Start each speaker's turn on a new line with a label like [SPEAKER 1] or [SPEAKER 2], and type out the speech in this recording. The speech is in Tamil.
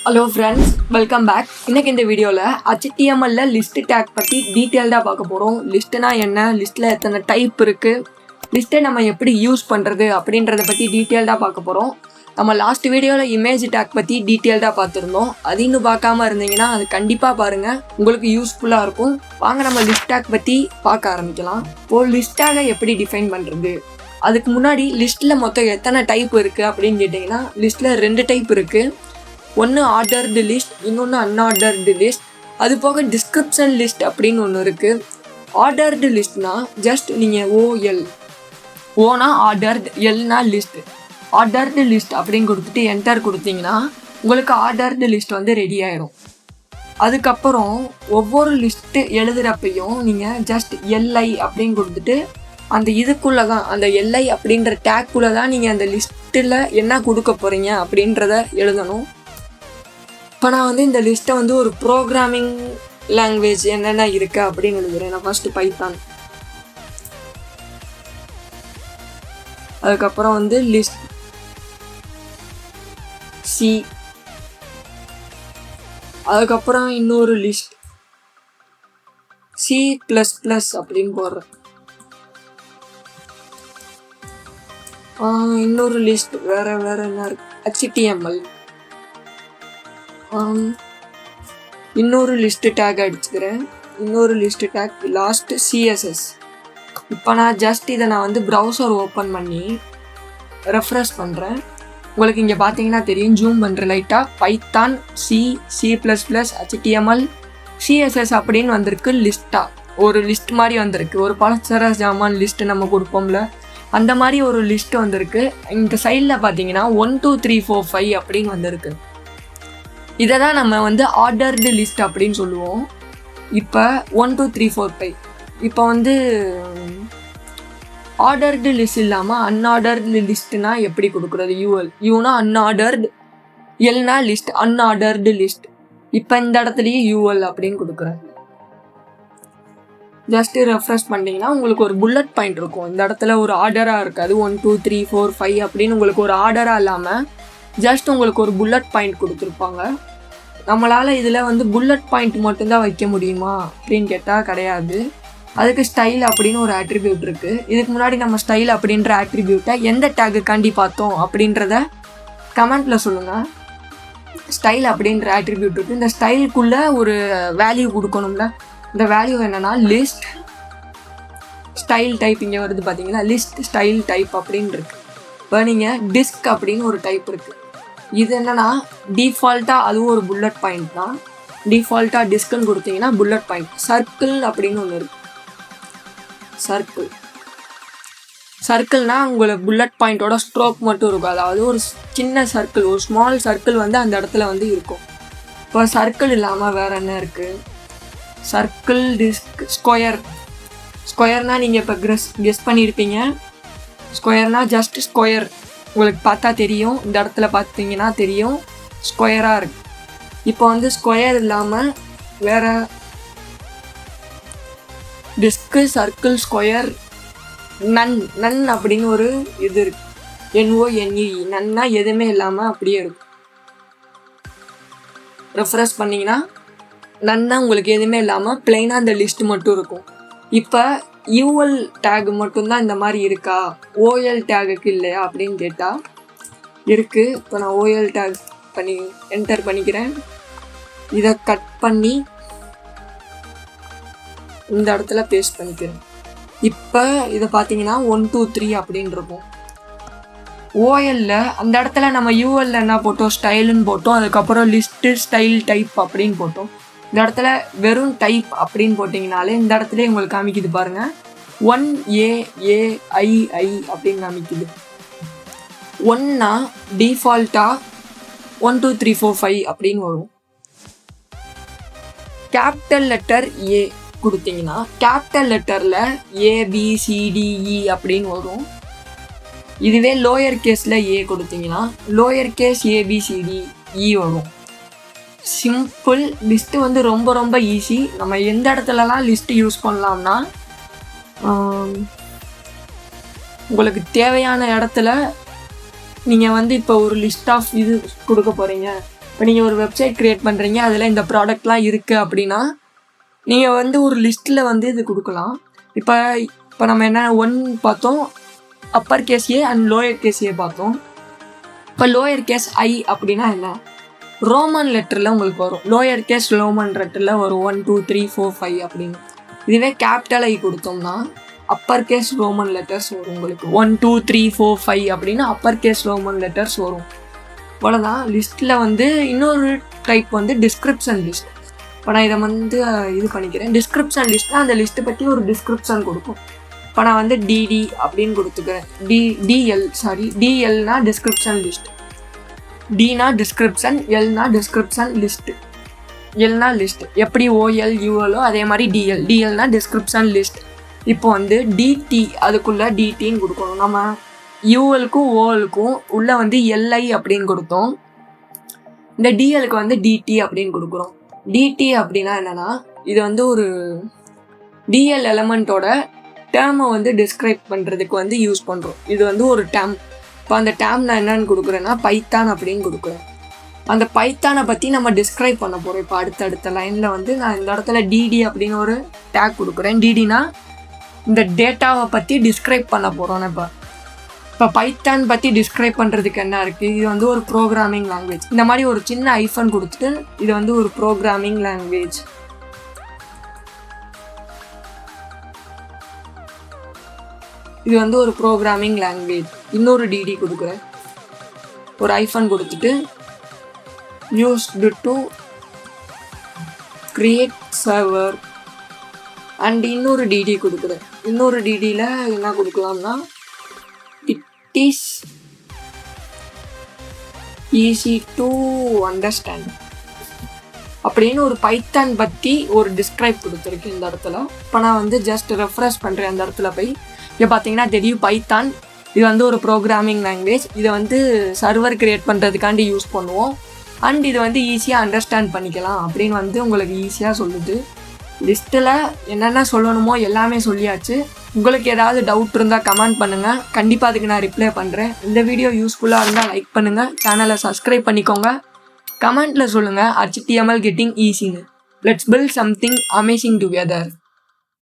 [SPEAKER 1] Hello friends, welcome back. இன்றைக்கி இந்த வீடியோவில் HTML லிஸ்ட் டேக் பற்றி டீட்டெயில்டாக பார்க்க போகிறோம். லிஸ்ட்டுனா என்ன, லிஸ்ட்டில் எத்தனை டைப் இருக்குது, லிஸ்ட்டை நம்ம எப்படி யூஸ் பண்ணுறது அப்படின்றத பற்றி டீட்டெயில்டாக பார்க்க போகிறோம். நம்ம லாஸ்ட் வீடியோவில் இமேஜ் டேக் பற்றி டீட்டெயில்டாக பார்த்துருந்தோம். அது இன்னும் பார்க்காம இருந்தீங்கன்னா அது கண்டிப்பாக பாருங்கள், உங்களுக்கு யூஸ்ஃபுல்லாக இருக்கும். வாங்க நம்ம லிஸ்ட் டேக் பற்றி பார்க்க ஆரம்பிக்கலாம். இப்போது லிஸ்ட் டேக்கை எப்படி டிஃபைன் பண்ணுறது, அதுக்கு முன்னாடி லிஸ்ட்டில் மொத்தம் எத்தனை டைப் இருக்குது அப்படின்னு கேட்டிங்கன்னா லிஸ்ட்டில் 2 டைப் இருக்குது. ஒன்று ஆர்டர்டு லிஸ்ட், இன்னொன்று அன்ஆர்டர்டு லிஸ்ட். அது போக டிஸ்கிரிப்ஷன் லிஸ்ட் அப்படின்னு ஒன்று இருக்குது. ஆர்டர்டு லிஸ்ட்னா ஜஸ்ட் நீங்கள் ஓனா ஆர்டர்டு, எல்னா லிஸ்ட், ஆர்டர்டு லிஸ்ட் அப்படின்னு கொடுத்துட்டு என்டர் கொடுத்தீங்கன்னா உங்களுக்கு ஆர்டர்டு லிஸ்ட் வந்து ரெடி ஆயிரும். அதுக்கப்புறம் ஒவ்வொரு லிஸ்ட்டு எழுதுகிறப்பையும் நீங்கள் ஜஸ்ட் எல்ஐ அப்படின்னு கொடுத்துட்டு அந்த இதுக்குள்ளே தான், அந்த எல்ஐ அப்படின்ற டேக்குள்ளே தான் நீங்கள் அந்த லிஸ்ட்டில் என்ன கொடுக்க போகிறீங்க அப்படின்றத எழுதணும். இப்போ நான் வந்து இந்த லிஸ்ட்டை வந்து ஒரு ப்ரோக்ராமிங் லாங்குவேஜ் என்னென்ன இருக்குது அப்படின்னு எழுதுகிறேன். நான் ஃபஸ்ட்டு பைத்தான், அதுக்கப்புறம் வந்து லிஸ்ட் சி, அதுக்கப்புறம் இன்னொரு லிஸ்ட் C++ அப்படின்னு போடுறேன். இன்னொரு லிஸ்ட் வேறு என்ன இருக்குது, HTML. இன்னொரு லிஸ்ட்டு டேக் அடிச்சுக்கிறேன். இன்னொரு லிஸ்ட்டு டேக் லாஸ்ட்டு CSS. இப்போ நான் ஜஸ்ட் இதை நான் வந்து ப்ரௌசர் ஓப்பன் பண்ணி ரெஃப்ரெஷ் பண்ணுறேன். உங்களுக்கு இங்கே பார்த்தீங்கன்னா தெரியும், ஜூம் பண்ணுற லைட்டாக. பைத்தான், C++, HTML, CSS அப்படின்னு வந்திருக்கு. லிஸ்ட்டாக ஒரு லிஸ்ட் மாதிரி வந்திருக்கு. ஒரு பலசர ஜாமான் லிஸ்ட்டு நம்ம கொடுப்போம்ல, அந்த மாதிரி ஒரு லிஸ்ட் வந்திருக்கு. இந்த சைடில் பார்த்தீங்கன்னா 1 2 3 4 5 அப்படின்னு வந்திருக்கு. இதை தான் நம்ம வந்து ஆர்டர்டு லிஸ்ட் அப்படின்னு சொல்லுவோம். இப்போ 1 2 3 4 5. இப்போ வந்து ஆர்டர்டு லிஸ்ட் இல்லாமல் அன்ஆர்டர்டு லிஸ்ட்னா எப்படி கொடுக்குறது? யூனா அன்ஆர்டர்டு, எல்னா லிஸ்ட், அன்ஆர்டர்டு லிஸ்ட். இப்போ இந்த இடத்துலையே யூஎல் அப்படின்னு கொடுக்குறேன். ஜஸ்ட்டு ரெஃப்ரெஷ் பண்ணிங்கன்னா உங்களுக்கு ஒரு புல்லட் பாயிண்ட் இருக்கும். இந்த இடத்துல ஒரு ஆர்டராக இருக்காது. 1 2 3 4 5 அப்படின்னு உங்களுக்கு ஒரு ஆர்டராக இல்லாமல் ஜஸ்ட் உங்களுக்கு ஒரு புல்லட் பாயிண்ட் கொடுத்துருப்பாங்க. நம்மளால் இதில் வந்து புல்லட் பாயிண்ட் மட்டும்தான் வைக்க முடியுமா அப்படின்னு கேட்டால் கிடையாது. அதுக்கு ஸ்டைல் அப்படின்னு ஒரு ஆட்ரிபியூட் இருக்குது. இதுக்கு முன்னாடி நம்ம ஸ்டைல் அப்படின்ற ஆட்ரிபியூட்டை எந்த டேக்குக்காண்டி பார்த்தோம் அப்படின்றத கமெண்ட்டில் சொல்லுங்கள். ஸ்டைல் அப்படின்ற ஆட்ரிபியூட் இருக்குது. இந்த ஸ்டைலுக்குள்ளே ஒரு வேல்யூ கொடுக்கணும்ல. இந்த வேல்யூ என்னென்னா லிஸ்ட் ஸ்டைல் டைப். இங்கே வருது பார்த்தீங்கன்னா, லிஸ்ட் ஸ்டைல் டைப் அப்படின்னு இருக்குது. இப்போ நீங்கள் டிஸ்க் அப்படின்னு ஒரு டைப் இருக்குது. இது என்னென்னா டிஃபால்ட்டாக அதுவும் ஒரு புல்லட் பாயிண்ட் தான். டிஃபால்ட்டாக டிஸ்க்குன்னு கொடுத்தீங்கன்னா புல்லட் பாயிண்ட். சர்க்கிள் அப்படின்னு ஒன்று இருக்குது. சர்க்கிள்னால் உங்களுக்கு புல்லட் பாயிண்ட்டோட ஸ்ட்ரோக் மட்டும் இருக்கும். அதாவது ஒரு சின்ன சர்க்கிள், ஒரு ஸ்மால் சர்க்கிள் வந்து அந்த இடத்துல வந்து இருக்கும். இப்போ சர்க்கிள் இல்லாமல் வேறு என்ன இருக்குது? சர்க்கிள், டிஸ்க், ஸ்கொயர்னால் நீங்கள் இப்போ கெஸ் பண்ணியிருப்பீங்க. ஸ்கொயர்னால் ஜஸ்ட் ஸ்கொயர், உங்களுக்கு பார்த்தா தெரியும். இந்த இடத்துல பார்த்தீங்கன்னா தெரியும், ஸ்கொயராக இருக்குது. இப்போ வந்து ஸ்கொயர் இல்லாமல் வேறு டிஸ்க்கு, சர்க்கிள், ஸ்கொயர், நன் அப்படின்னு ஒரு இது இருக்குது. NONE, நன்னா எதுவுமே இல்லாமல் அப்படியே இருக்கும். ரெஃப்ரெஷ் பண்ணிங்கன்னா நன்னா உங்களுக்கு எதுவுமே இல்லாமல் பிளெயினாக அந்த லிஸ்ட் மட்டும் இருக்கும். இப்போ யூஎல் டேக் மட்டும்தான் இந்த மாதிரி இருக்கா, ஓஎல் டேகுக்கு இல்லையா அப்படின்னு கேட்டால் இருக்குது. இப்போ நான் ஓஎல் டேக் பண்ணி என்டர் பண்ணிக்கிறேன். இதை கட் பண்ணி இந்த இடத்துல பேஸ்ட் பண்ணிக்கிறேன். இப்போ இதை பார்த்தீங்கன்னா 1 2 3 அப்படின்னு இருக்கும். ஓஎல்ல அந்த இடத்துல நம்ம யூஎல்ல என்ன போட்டோம், ஸ்டைலுன்னு போட்டோம். அதுக்கப்புறம் லிஸ்ட்டு ஸ்டைல் டைப் அப்படின்னு போட்டோம். இந்த இடத்துல வெறும் டைப் அப்படின்னு போட்டிங்கனாலே இந்த இடத்துல உங்களுக்கு காமிக்குது பாருங்கள், 1AAII அப்படின்னு காமிக்குது. 1னா டிஃபால்ட்டாக 1 2 3 4 5 அப்படின்னு வரும். கேபிட்டல் லெட்டர் A கொடுத்தீங்கன்னா கேபிட்டல் லெட்டரில் ABCDE அப்படின்னு வரும். இதுவே லோயர் கேஸில் A கொடுத்தீங்கன்னா லோயர் கேஸ் ABCDE வரும். சிம்பிள். லிஸ்ட்டு வந்து ரொம்ப ஈஸி. நம்ம எந்த இடத்துலலாம் லிஸ்ட்டு யூஸ் பண்ணலாம்னா, உங்களுக்கு தேவையான இடத்துல நீங்கள் வந்து இப்போ ஒரு லிஸ்ட் ஆஃப் இது கொடுக்க போகிறீங்க. இப்போ நீங்கள் ஒரு வெப்சைட் க்ரியேட் பண்ணுறீங்க, அதில் இந்த ப்ராடக்ட்லாம் இருக்குது அப்படின்னா நீங்கள் வந்து ஒரு லிஸ்ட்டில் வந்து இது கொடுக்கலாம். இப்போ நம்ம என்ன பார்த்தோம், upper case A and lower case A பார்த்தோம். இப்போ லோயர் கேஸ் ஐ அப்படின்னா என்ன, ரோமன் லெட்டரில் உங்களுக்கு வரும். லோயர் கேஸ் ரோமன் லெட்டரில் வரும் 1 2 3 4 5 அப்படின்னு. இதுவே கேபிட்டல் ஐ கொடுத்தோம்னா அப்பர் கேஸ் ரோமன் லெட்டர்ஸ் வரும் உங்களுக்கு. 1 2 3 4 5 அப்படின்னா அப்பர் கேஸ் ரோமன் லெட்டர்ஸ் வரும். அவ்வளோதான். லிஸ்ட்டில் வந்து இன்னொரு டைப் வந்து டிஸ்கிரிப்ஷன் லிஸ்ட். இப்போ நான் இதை வந்து இது பண்ணிக்கிறேன். டிஸ்கிரிப்ஷன் லிஸ்ட்னால் அந்த லிஸ்ட்டை பற்றி ஒரு டிஸ்கிரிப்ஷன் கொடுக்கும். இப்போ நான் வந்து டிடி அப்படின்னு கொடுத்துக்கிறேன். டிஎல்னா டிஸ்கிரிப்ஷன் லிஸ்ட், டினா டிஸ்கிரிப்ஷன், எல்னா டிஸ்கிரிப்ஷன் லிஸ்ட்டு. எல்னா லிஸ்ட், எப்படி ஓஎல் யூஎலோ அதே மாதிரி டிஎல்னா டிஸ்கிரிப்ஷன் லிஸ்ட். இப்போ வந்து டிடி அதுக்குள்ளே டிடின்னு கொடுக்கணும். நம்ம யூஎலுக்கும் ஓஎலுக்கும் உள்ளே வந்து எல்ஐ அப்படின்னு கொடுத்தோம். இந்த டிஎலுக்கு வந்து டிடி அப்படின்னு கொடுக்குறோம். டிடி அப்படின்னா என்னென்னா, இது வந்து ஒரு டிஎல் எலமெண்ட்டோட டேர்மை வந்து டிஸ்கிரைப் பண்ணுறதுக்கு வந்து யூஸ் பண்ணுறோம். இது வந்து ஒரு டேர்ம். இப்போ அந்த டேர்ம் நான் என்னென்னு கொடுக்குறேன்னா பைத்தான் அப்படின்னு கொடுக்குறேன். அந்த பைத்தானை பற்றி நம்ம டிஸ்கிரைப் பண்ண போகிறோம். இப்போ அடுத்தடுத்த லைனில் வந்து நான் இந்த இடத்துல டிடி அப்படின்னு ஒரு டேக் கொடுக்குறேன். டிடினா இந்த டேட்டாவை பற்றி டிஸ்கிரைப் பண்ண போகிறோம். இப்போ பைத்தான் பற்றி டிஸ்கிரைப் பண்ணுறதுக்கு என்ன இருக்குது, இது வந்து ஒரு ப்ரோக்ராமிங் லாங்குவேஜ். இந்த மாதிரி ஒரு சின்ன ஐஃபன் கொடுத்துட்டு இது வந்து ஒரு ப்ரோக்ராமிங் லாங்குவேஜ். இது வந்து ஒரு ப்ரோக்ராமிங் லாங்குவேஜ். இன்னொரு டிடி கொடுக்குறேன், ஒரு ஐஃபன் கொடுத்துட்டு used to create server and இன்னொரு டிடி கொடுக்குறேன். இன்னொரு டிடியில் என்ன கொடுக்கலாம்னா it is easy to understand அப்படின்னு ஒரு பைத்தான் பற்றி ஒரு டிஸ்கிரைப் கொடுத்துருக்கு இந்த இடத்துல. இப்போ நான் வந்து ஜஸ்ட் ரெஃப்ரெஷ் பண்ணுறேன். அந்த இடத்துல போய் இங்கே பார்த்தீங்கன்னா தெரியும் பைத்தான் இது வந்து ஒரு ப்ரோக்ராமிங் லாங்குவேஜ். இதை வந்து சர்வர் க்ரியேட் பண்ணுறதுக்காண்டி யூஸ் பண்ணுவோம். அண்ட் இது வந்து ஈஸியாக அண்டர்ஸ்டாண்ட் பண்ணிக்கலாம் அப்படின்னு வந்து உங்களுக்கு ஈஸியாக சொல்லுது. லிஸ்ட்டில் என்னென்ன சொல்லணுமோ எல்லாமே சொல்லியாச்சு. உங்களுக்கு ஏதாவது டவுட் இருந்தால் கமெண்ட் பண்ணுங்கள், கண்டிப்பாக அதுக்கு நான் ரிப்ளை பண்ணுறேன். இந்த வீடியோ யூஸ்ஃபுல்லாக இருந்தால் லைக் பண்ணுங்கள், சேனலை சப்ஸ்கிரைப் பண்ணிக்கோங்க, கமெண்ட்டில் சொல்லுங்கள் HTML கெட்டிங் ஈஸின்னு. Let's build something amazing together.